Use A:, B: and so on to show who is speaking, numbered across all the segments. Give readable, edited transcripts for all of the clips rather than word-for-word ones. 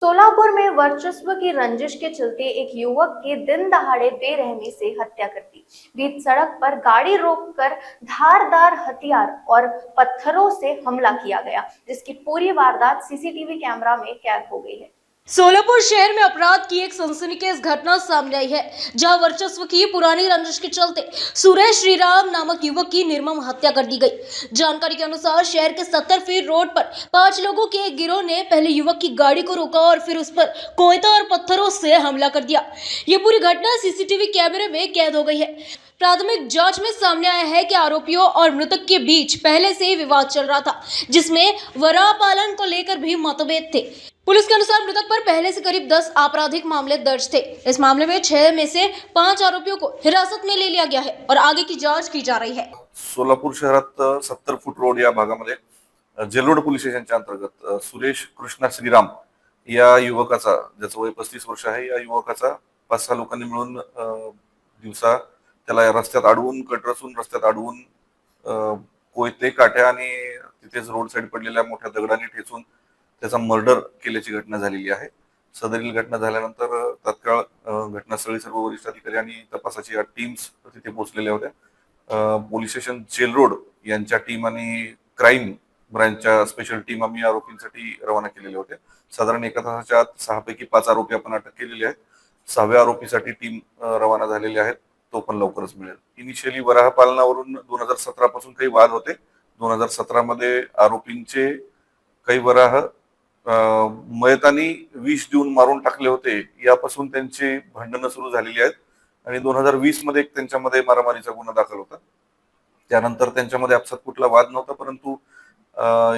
A: सोलापुर में वर्चस्व की रंजिश के चलते एक युवक की दिन दहाड़े बेरहमी से हत्या कर दी। बीच सड़क पर गाड़ी रोककर धारदार हथियार और पत्थरों से हमला किया गया, जिसकी पूरी वारदात सीसीटीवी कैमरा में कैद हो गई है।
B: सोलापुर शहर में अपराध की एक सनसनीखेज घटना सामने आई है, जहां वर्चस्व की पुरानी रंजिश के चलते सुरेश श्रीराम नामक युवक की निर्मम हत्या कर दी गई। जानकारी के अनुसार शहर के 70 फीट रोड पर 5 लोगों के एक गिरोह ने पहले युवक की गाड़ी को रोका और फिर उस पर कोयता और पत्थरों से हमला कर दिया। ये पूरी घटना सीसीटीवी कैमरे में कैद हो गई है। प्राथमिक जांच में सामने आया है कि आरोपियों और मृतक के बीच पहले से ही विवाद चल रहा था, जिसमें वराह पालन को लेकर भी मतभेद थे। पुलिस के अनुसार मृतक पर पहले से करीब 10 आपराधिक मामले दर्ज थे। इस मामले में 6 में से 5 आरोपियों को हिरासत में ले लिया गया है और आगे की जांच की जा रही है।
C: सोलापूर शहरात 70 फूट रोड या भागामध्ये जेलरोड पोलीस स्टेशनच्या अंतर्गत सुरेश कृष्णा श्रीराम या युवकाचा, ज्याचं वय 35 वर्ष आहे, या युवकाचा 5-6 लोकांनी मिळून दिवसा त्याला रस्त्यात अडवून, कट रचून रस्त्यात अडवून कोयते, काट्या आणि तिथेच रोड साईड पडलेल्या मोठ्या दगडांनी ठेचून त्याचा मर्डर केल्याची घटना झालेली आहे। सदरील घटना झाल्यानंतर तत्काळ घटनास्थळी सर्व वरिष्ठ अधिकारी आणि तपासाची टीम्स तिथे पोहोचलेल्या होत्या। पोलीस स्टेशन जेलरोड यांच्या टीम आणि क्राईम ब्रांचच्या स्पेशल टीम आम्ही आरोपींसाठी रवाना केलेल्या होत्या। साधारण 1 तासाच्या आत 6 पैकी 5 आरोपी आपण अटक केलेले आहेत। 6व्या आरोपीसाठी टीम रवाना झालेली आहे, तो पण लवकरच मिळेल। इनिशियली वराह पालनावरून 2017 पासून काही वाद होते। 2017 मध्ये आरोपींचे काही वराह मयतांनी विष देऊन मारून टाकले होते, यापासून त्यांची भांडणं सुरू झालेली आहेत आणि 2020 मध्ये त्यांच्यामध्ये मारामारीचा गुन्हा दाखल होता। त्यानंतर त्यांच्यामध्ये आपसात कुठला वाद नव्हता, परंतु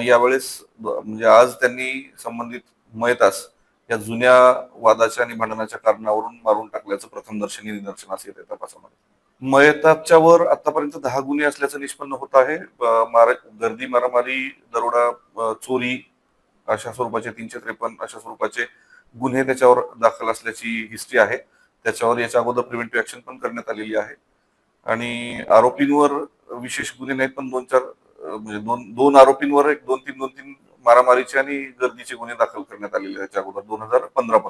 C: यावेळेस म्हणजे आज त्यांनी संबंधित मयतास या जुन्या वादाच्या आणि भांडणाच्या कारणावरून मारून टाकल्याचं प्रथमदर्शनी निदर्शनास येते तपासामध्ये। मयताच्या वर आतापर्यंत 10 गुन्हे असल्याचं निष्पन्न होत आहे। गर्दी, मारामारी, दरोडा, चोरी अशा स्वरूपाचे 353 अशा स्वरूपाचे गुन्हे त्याच्यावर दाखल असल्याची हिस्ट्री आहे। त्याच्यावर याच्या अगोदर प्रिव्हेंटिव्ह ऍक्शन पण करण्यात आलेली आहे आणि आरोपींवर विशेष गुन्हे नाहीत, पण 2-4 म्हणजे दोन आरोपींवर 2-3 मारामारीचे आणि गर्दीचे गुन्हे दाखल करण्यात आलेले आहेत त्याच्या अगोदर 2015 पासून।